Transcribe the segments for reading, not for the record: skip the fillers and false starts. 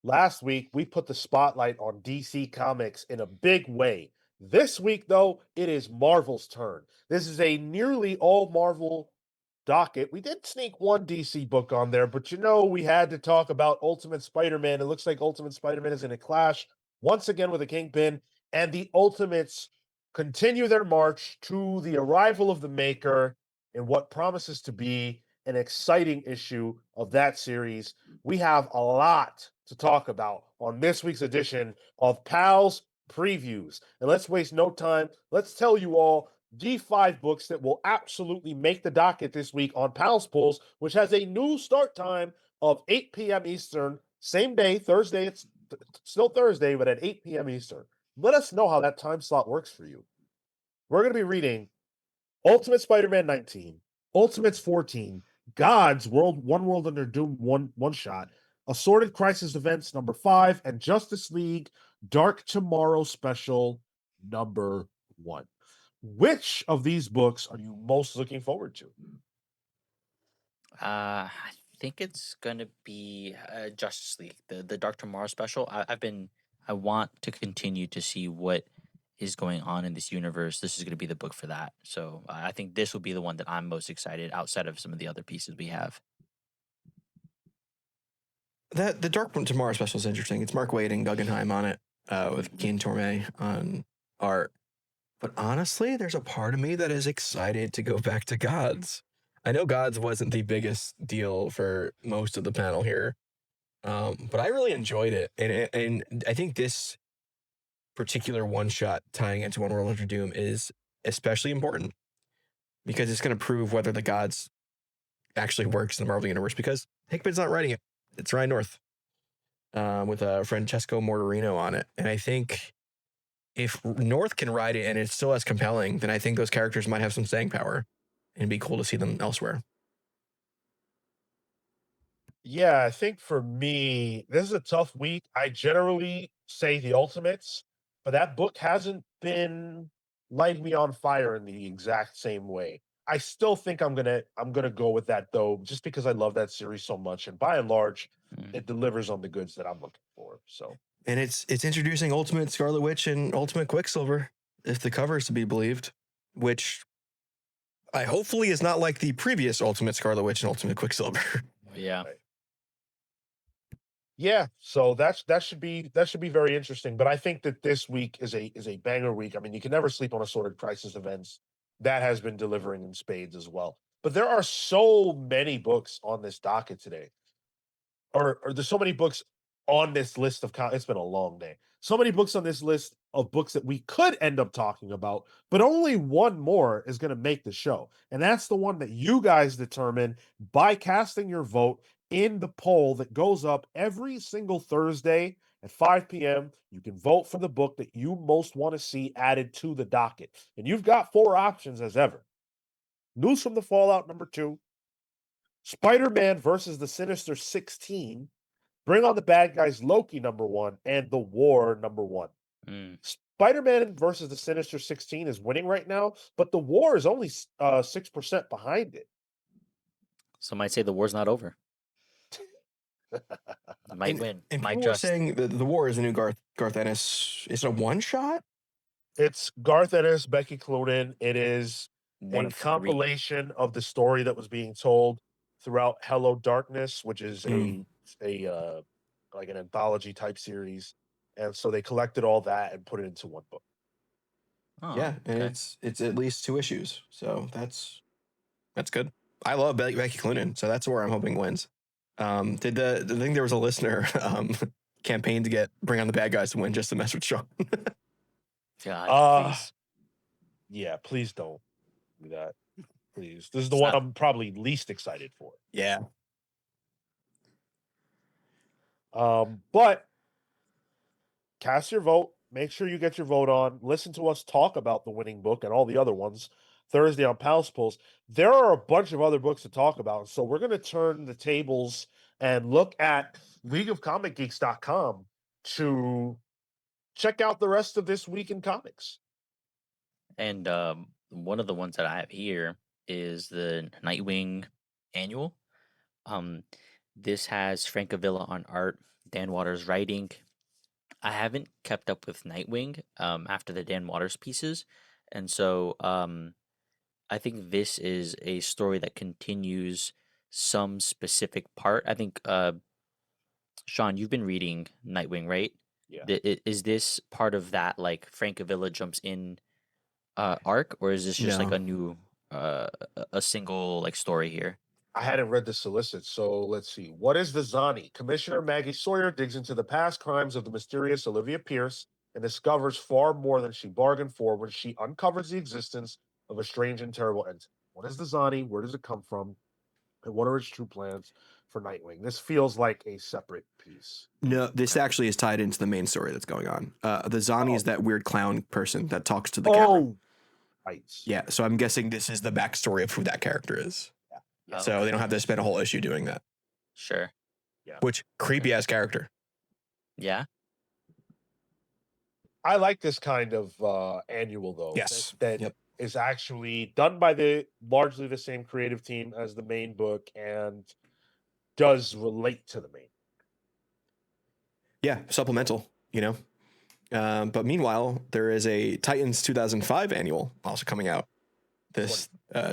Last week, we put the spotlight on DC Comics in a big way. This week, though, it is Marvel's turn. This is a nearly all Marvel docket. We did sneak one DC book on there, but we had to talk about Ultimate Spider Man. It looks like Ultimate Spider Man is going to clash once again with the Kingpin, and the Ultimates continue their march to the arrival of the Maker in what promises to be an exciting issue of that series. We have a lot to talk about on this week's edition of Pals Previews. And let's waste no time. Let's tell you all the 5 books that will absolutely make the docket this week on Pals Pulls, which has a new start time of 8 p.m. Eastern, same day, Thursday. It's still Thursday, but at 8 p.m. Eastern. Let us know how that time slot works for you. We're going to be reading Ultimate Spider-Man 19, Ultimates 14, God's World One World Under Doom one shot, Assorted Crisis Events number 5, and Justice League Dark Tomorrow Special number 1. Which of these books are you most looking forward to? I think it's gonna be Justice League, the Dark Tomorrow special. I want to continue to see what is going on in this universe. This is gonna be the book for that. So I think this will be the one that I'm most excited outside of some of the other pieces we have. That the Dark One Tomorrow special is interesting. It's Mark Waid and Guggenheim on it, with Keen Torme on art. But honestly, there's a part of me that is excited to go back to Gods. I know Gods wasn't the biggest deal for most of the panel here, but I really enjoyed it, and I think this particular one shot tying into One World Under Doom is especially important because it's going to prove whether the Gods actually works in the Marvel universe. Because Hickman's not writing it; it's Ryan North, with Francesco Mortarino on it, and I think if North can write it and it's still as compelling, then I think those characters might have some staying power and it'd be cool to see them elsewhere. Yeah, I think for me, this is a tough week. I generally say the Ultimates, but that book hasn't been lighting me on fire in the exact same way. I still think I'm gonna go with that though, just because I love that series so much, and by and large, Mm. it delivers on the goods that I'm looking for. So And it's introducing Ultimate Scarlet Witch and Ultimate Quicksilver, if the cover is to be believed, which I hopefully is not like the previous Ultimate Scarlet Witch and Ultimate Quicksilver. Yeah. right. Yeah, so that should be very interesting. But I think that this week is a banger week. I mean, you can never sleep on Assorted Crisis Events. That has been delivering in spades as well. But there are so many books on this docket today, or there's so many books on this list of it's been a long day. So many books on this list of books that we could end up talking about, but only one more is going to make the show. And that's the one that you guys determine by casting your vote in the poll that goes up every single Thursday at 5 p.m. You can vote for the book that you most want to see added to the docket. And you've got 4 options as ever. News from the Fallout number 2, Spider-Man versus the Sinister 16, Bring on the Bad Guys Loki number 1, and The War number 1. Mm. Spider-Man versus the Sinister 16 is winning right now, but The War is only 6% behind it. Some might say the war's not over. It might And win. and Might people were just. saying that the war is a new Garth Ennis. Is it a one shot? It's Garth Ennis, Becky Cloonan. It is One a of three. compilation of the story that was being told throughout Hello Darkness, which is a like an anthology type series. And so they collected all that and put it into one book. Oh, Yeah, and okay. it's at least 2 issues, so that's good. I love Becky Cloonan, so that's where I'm hoping wins. Did the thing there was a listener campaign to get Bring on the Bad Guys to win just to mess with Sean. God, Uh please. yeah, please don't do that. Please. This is the It's one not. I'm probably least excited for. Yeah, But cast your vote. Make sure you get your vote on. Listen to us talk about the winning book and all the other ones Thursday on Pals Pulse. There are a bunch of other books to talk about. So we're going to turn the tables and look at leagueofcomicgeeks.com to check out the rest of this week in comics. And one of the ones that I have here is the Nightwing annual. Um, This has Frank Avila on art, Dan Waters writing. I haven't kept up with Nightwing after the Dan Waters pieces, and so I think this is a story that continues some specific part. I think Sean, you've been reading Nightwing, right? Yeah. Is this part of that like Frank Avila jumps in arc, or is this just like No. a new a single like story here? I hadn't read the solicit, so let's see. What is the Zani? Commissioner Maggie Sawyer digs into the past crimes of the mysterious Olivia Pierce and discovers far more than she bargained for when she uncovers the existence of a strange and terrible entity. What is the Zani? Where does it come from? And what are its true plans for Nightwing? This feels like a separate piece. No, this Okay. actually is tied into the main story that's going on. The Zani is that weird clown person that talks to the Oh, camera. right. Yeah, so I'm guessing this is the backstory of who that character is. Yeah. So okay. they don't have to spend a whole issue doing that. Sure. Which creepy ass character. Yeah. I like this kind of annual though. Yes. That Yep. is actually done by the largely the same creative team as the main book and does relate to the main. Yeah, supplemental, you know. But meanwhile, there is a Titans 2005 annual also coming out this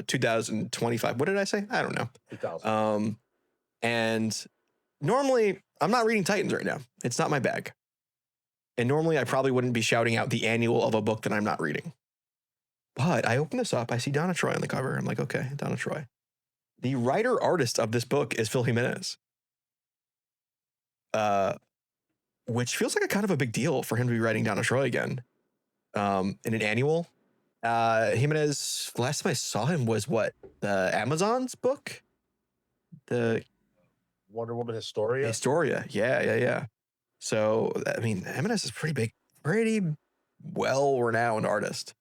2025. What did I say? I don't know. 2000. And normally I'm not reading Titans right now. It's not my bag. And normally I probably wouldn't be shouting out the annual of a book that I'm not reading. But I open this up. I see Donna Troy on the cover. I'm like, okay, Donna Troy. The writer artist of this book is Phil Jimenez. Which feels like a kind of a big deal for him to be writing Donna Troy again. In an annual. Jimenez, the last time I saw him was what? The Amazon's book? The Wonder Woman Historia. Historia. Yeah. So, I mean, Jimenez is pretty well-renowned artist.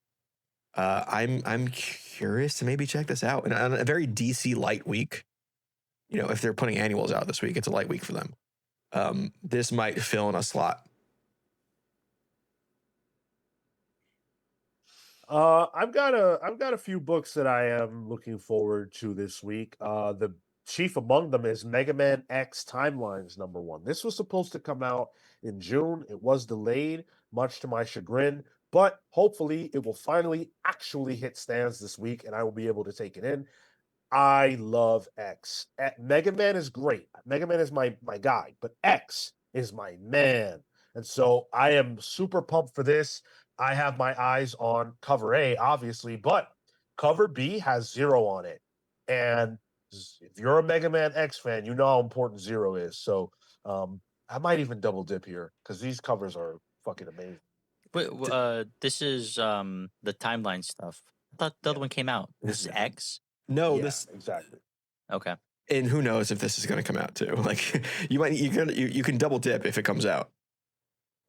I'm curious to maybe check this out. And on a very DC light week, you know, if they're putting annuals out this week, it's a light week for them. This might fill in a slot. I've got a few books that I am looking forward to this week. The chief among them is Mega Man X Timelines #1. This was supposed to come out in June. It was delayed, much to my chagrin, but hopefully it will finally actually hit stands this week and I will be able to take it in. I love X. Mega Man is great. Mega Man is my guy, but X is my man. And so I am super pumped for this. I have my eyes on cover A, obviously, but cover B has 0 on it. And if you're a Mega Man X fan, you know how important 0 is. So I might even double dip here because these covers are fucking amazing. Wait, this is the timeline stuff. I thought the other one came out. This is X. No, Yeah, this exactly. Okay. and who knows if this is going to come out too. Like you can double dip if it comes out.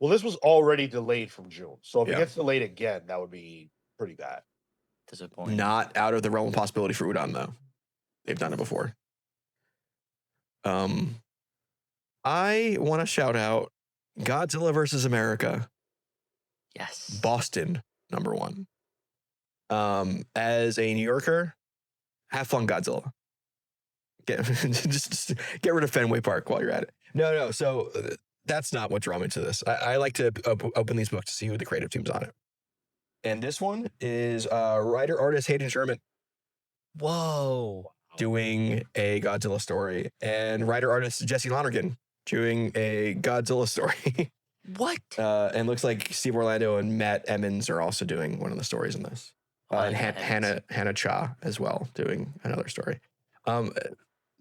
Well, this was already delayed from June. So if Yeah. it gets delayed again, that would be pretty bad. Disappointing. Not out of the realm of possibility for Udon though. They've done it before. I want to shout out Godzilla versus America, Yes. Boston #1. As a New Yorker, have fun, Godzilla. Just get rid of Fenway Park while you're at it. No. So that's not what drew me to this. I like to open these books to see who the creative team's on it. And this one is writer artist Hayden Sherman Whoa. doing a Godzilla story, and writer artist Jesse Lonergan doing a Godzilla story. What? And looks like Steve Orlando and Matt Emmons are also doing one of the stories in this. And Hannah Cha as well doing another story.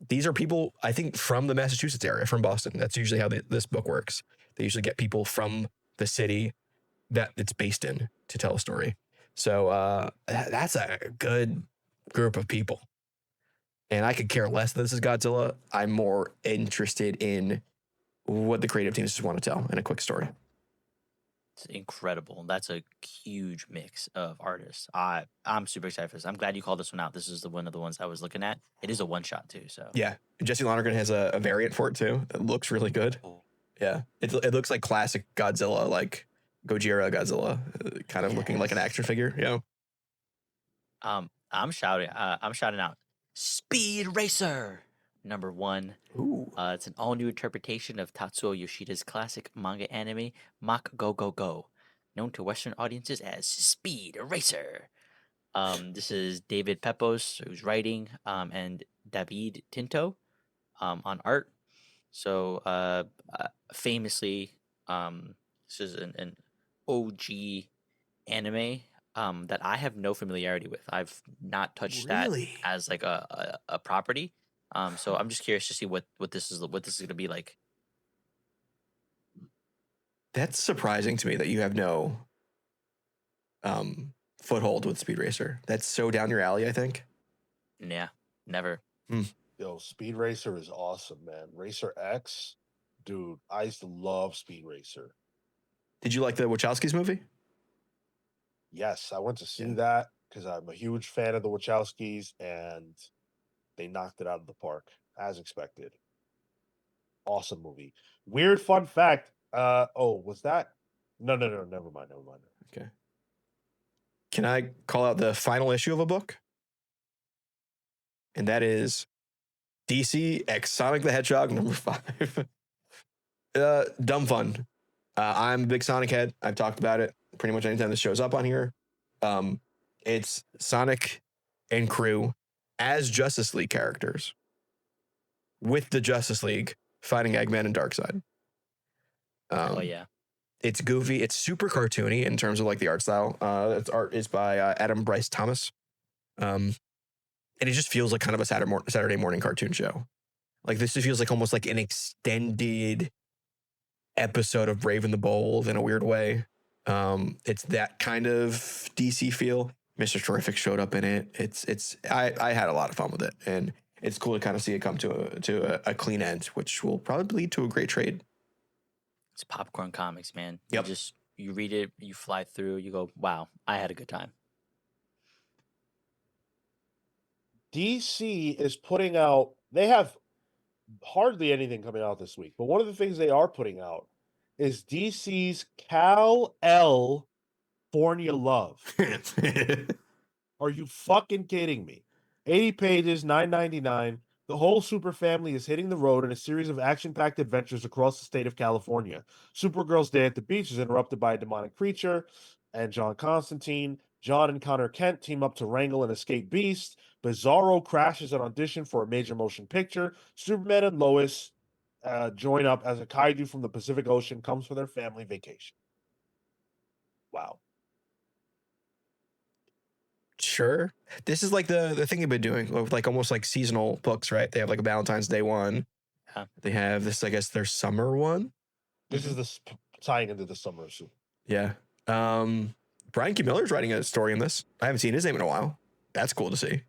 These are people, I think, from the Massachusetts area, from Boston. That's usually how this book works. They usually get people from the city that it's based in to tell a story. So that's a good group of people. And I could care less that this is Godzilla. I'm more interested in what the creative teams just want to tell in a quick story. It's incredible. That's a huge mix of artists. I'm super excited for this. I'm glad you called this one out. This is one of the ones I was looking at. It is a one shot too. So Yeah, Jesse Lonergan has a variant for it too. That looks really good. Oh. Yeah, it looks like classic Godzilla, like Gojira Godzilla, kind of looking like an action figure. Yeah. I'm shouting out Speed Racer. Number 1, Ooh. it's an all-new interpretation of Tatsuo Yoshida's classic manga anime Mach Go Go Go, known to Western audiences as Speed Racer. This is David Pepos who's writing, and David Tinto on art. So famously, this is an OG anime that I have no familiarity with. I've not touched that Really? as like a property. So I'm just curious to see what this is going to be like. That's surprising to me that you have no foothold with Speed Racer. That's so down your alley, I think. Yeah, never. Yo, Speed Racer is awesome, man. Racer X, dude, I used to love Speed Racer. Did you like the Wachowskis movie? Yes, I went to see Yeah. that because I'm a huge fan of the Wachowskis, and they knocked it out of the park as expected. Awesome movie. Weird fun fact. Was that? No, never mind. Okay. Can I call out the final issue of a book? And that is DC X Sonic the Hedgehog number 5. Dumb fun. I'm a big Sonic head. I've talked about it pretty much anytime this shows up on here. It's Sonic and crew as Justice League characters with the Justice League fighting Eggman and Darkseid. Oh yeah. It's goofy. It's super cartoony in terms of like the art style. Its art is by Adam Bryce Thomas. And it just feels like kind of a Saturday morning cartoon show. Like this just feels like almost like an extended episode of Brave and the Bold in a weird way. It's that kind of DC feel. Mr. Terrific showed up in it. I had a lot of fun with it, and it's cool to kind of see it come to a clean end, which will probably lead to a great trade. It's popcorn comics, man. Yep. You read it, you fly through, you go, wow, I had a good time. DC is putting out, they have hardly anything coming out this week, but one of the things they are putting out is DC's Cal-El Fornia Love. Are you fucking kidding me? 80 pages, $9.99. The whole super family is hitting the road in a series of action-packed adventures across the state of California. Supergirl's day at the beach is interrupted by a demonic creature, and John Constantine. John and Connor Kent team up to wrangle an escaped beast. Bizarro crashes an audition for a major motion picture. Superman and Lois join up as a kaiju from the Pacific Ocean comes for their family vacation. Wow. Sure. This is like the thing they've been doing, like almost like seasonal books, right? They have like a Valentine's Day one. Yeah. They have this, I guess, their summer one. This is the tying into the summer soup. Yeah. Brian K. Miller's writing a story in this. I haven't seen his name in a while. That's cool to see.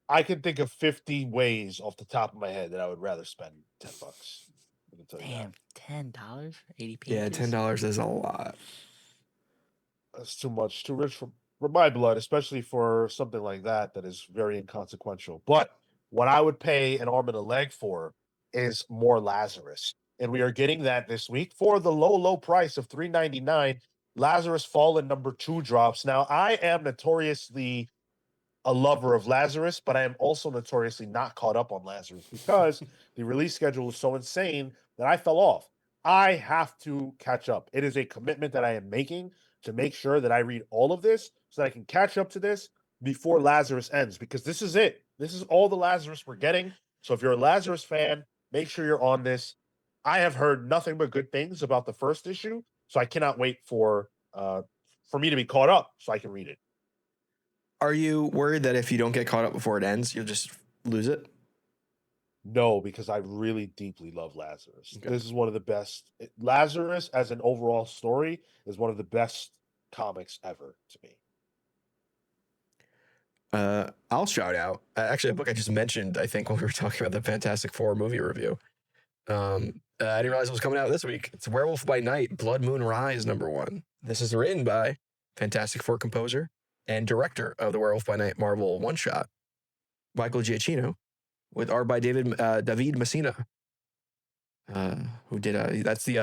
I can think of 50 ways off the top of my head that I would rather spend $10. I can tell you that. Damn, $10 for 80 pages. Yeah, $10 is a lot. That's too much, too rich for my blood, especially for something like that that is very inconsequential. But what I would pay an arm and a leg for is more Lazarus. And we are getting that this week for the low price of $3.99. Lazarus Fallen #2 drops. Now, I am notoriously a lover of Lazarus, but I am also notoriously not caught up on Lazarus because the release schedule is so insane that I fell off. I have to catch up. It is a commitment that I am making to make sure that I read all of this so that I can catch up to this before Lazarus ends, because this is it. This is all the Lazarus we're getting. So if you're a Lazarus fan, make sure you're on this. I have heard nothing but good things about the first issue, so I cannot wait for me to be caught up so I can read it. Are you worried that if you don't get caught up before it ends, you'll just lose it? No, because I really deeply love Lazarus. Okay. This is one of the best. Lazarus, as an overall story, is one of the best comics ever to me. I'll shout out actually a book I just mentioned, I think, when we were talking about the Fantastic Four movie review. I didn't realize it was coming out this week. It's Werewolf by Night, Blood Moon Rise #1. This is written by Fantastic Four composer and director of the Werewolf by Night Marvel one-shot, Michael Giacchino, with art by David Messina, who did that's the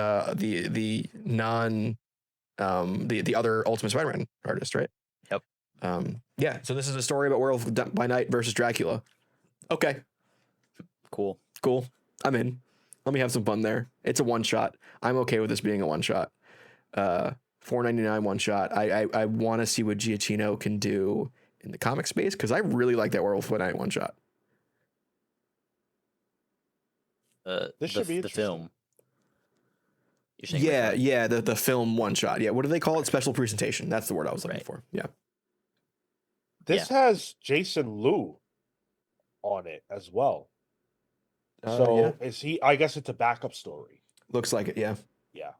other Ultimate Spider-Man artist, right? Yep. Yeah, so this is a story about Werewolf by Night versus Dracula. Okay, Cool. cool. I'm in. Let me have some fun there. It's a one shot. I'm okay with this being a one shot. $4.99 one shot. I want to see what Giacchino can do in the comic space because I really like that Werewolf by Night one shot. This should be the interesting. film. You're saying Yeah, the film one shot. Yeah, what do they call it? Special presentation. That's the word I was looking for. Yeah. This has Jason Liu on it as well. So yeah. is he? I guess it's a backup story. Looks like it. Yeah. Yeah.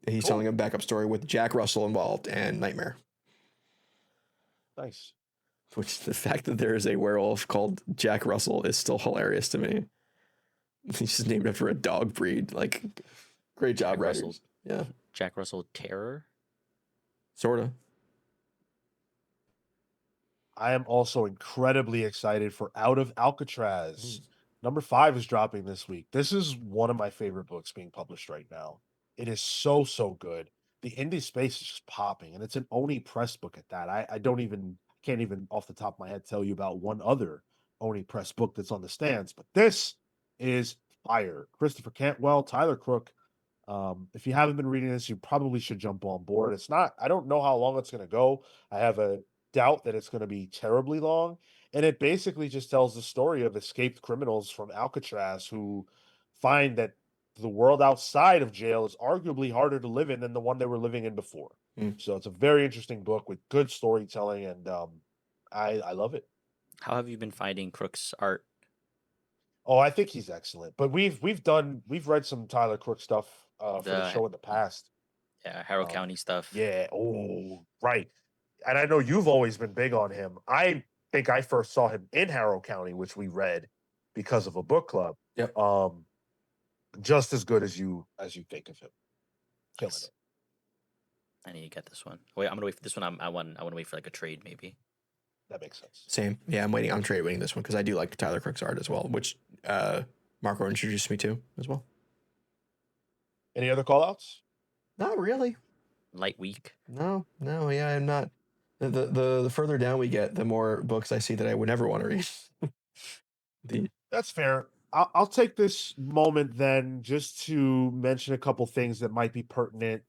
He's Cool. telling a backup story with Jack Russell involved and Nightmare. Nice. Which the fact that there is a werewolf called Jack Russell is still hilarious to me. He's just named after a dog breed. Like, great job, Jack writers. Russell's- Yeah, Jack Russell Terror. sort of. I am also incredibly excited for Out of Alcatraz. Number 5 is dropping this week. This is one of my favorite books being published right now. It is so good. The indie space is just popping, and it's an Oni Press book at that. I can't even off the top of my head tell you about one other Oni Press book that's on the stands, but this is fire. Christopher Cantwell, Tyler Crook. If you haven't been reading this, you probably should jump on board. It's not, I don't know how long it's going to go. I have a doubt that it's going to be terribly long. And it basically just tells the story of escaped criminals from Alcatraz who find that the world outside of jail is arguably harder to live in than the one they were living in before. So it's a very interesting book with good storytelling, and I love it. How have you been finding Crook's art? Oh, I think he's excellent. But we've read some Tyler Crook stuff for the show in the past. Yeah, Harrow County stuff. Yeah. Oh, right. And I know you've always been big on him. I think I first saw him in Harrow County, which we read because of a book club. Yep. Just as good as you think of him. Killing Nice. it. I need to get this one. Wait, I'm gonna wait for this one. I want to wait for like a trade maybe. That makes sense. Same. Yeah, I'm waiting. I'm trade waiting this one because I do like Tyler Crook's art as well, which Marco introduced me to as well. Any other call outs? Not really. Light week. No. Yeah, I'm not. The further down we get, the more books I see that I would never want to read. That's fair. I'll take this moment then just to mention a couple things that might be pertinent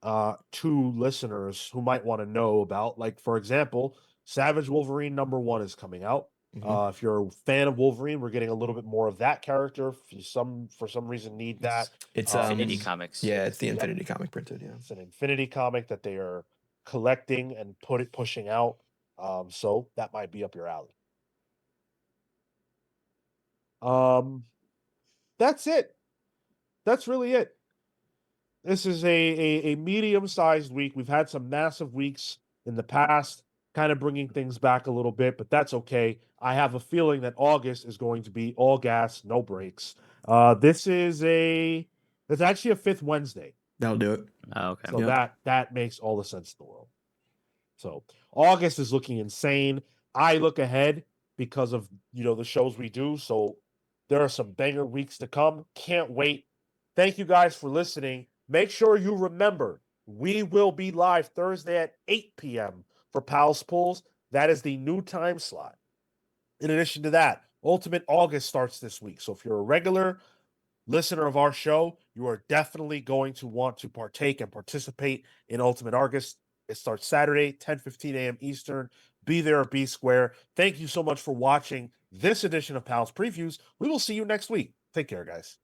to listeners who might want to know about. Like, for example, Savage Wolverine #1 is coming out. If you're a fan of Wolverine, we're getting a little bit more of that character. If you for some reason need that, It's Infinity Comics. Yeah, it's the Infinity comic printed. Yeah, it's an Infinity comic that they are collecting and pushing out. So that might be up your alley. That's it. That's really it. This is a medium-sized week. We've had some massive weeks in the past, kind of bringing things back a little bit, but that's okay. I have a feeling that August is going to be all gas, no breaks. It's actually a 5th Wednesday. that'll do it. Oh, okay. So that makes all the sense in the world. So August is looking insane. I look ahead because of the shows we do. So there are some banger weeks to come. Can't wait. Thank you guys for listening. Make sure you remember we will be live Thursday at 8 p.m. for Pals Pulls. That is the new time slot. In addition to that, Ultimate August starts this week. So if you're a regular listener of our show, you are definitely going to want to partake and participate in Ultimate August. It starts Saturday, 10:15 a.m. Eastern. Be there or be square. Thank you so much for watching this edition of Pals Previews. We will see you next week. Take care, guys.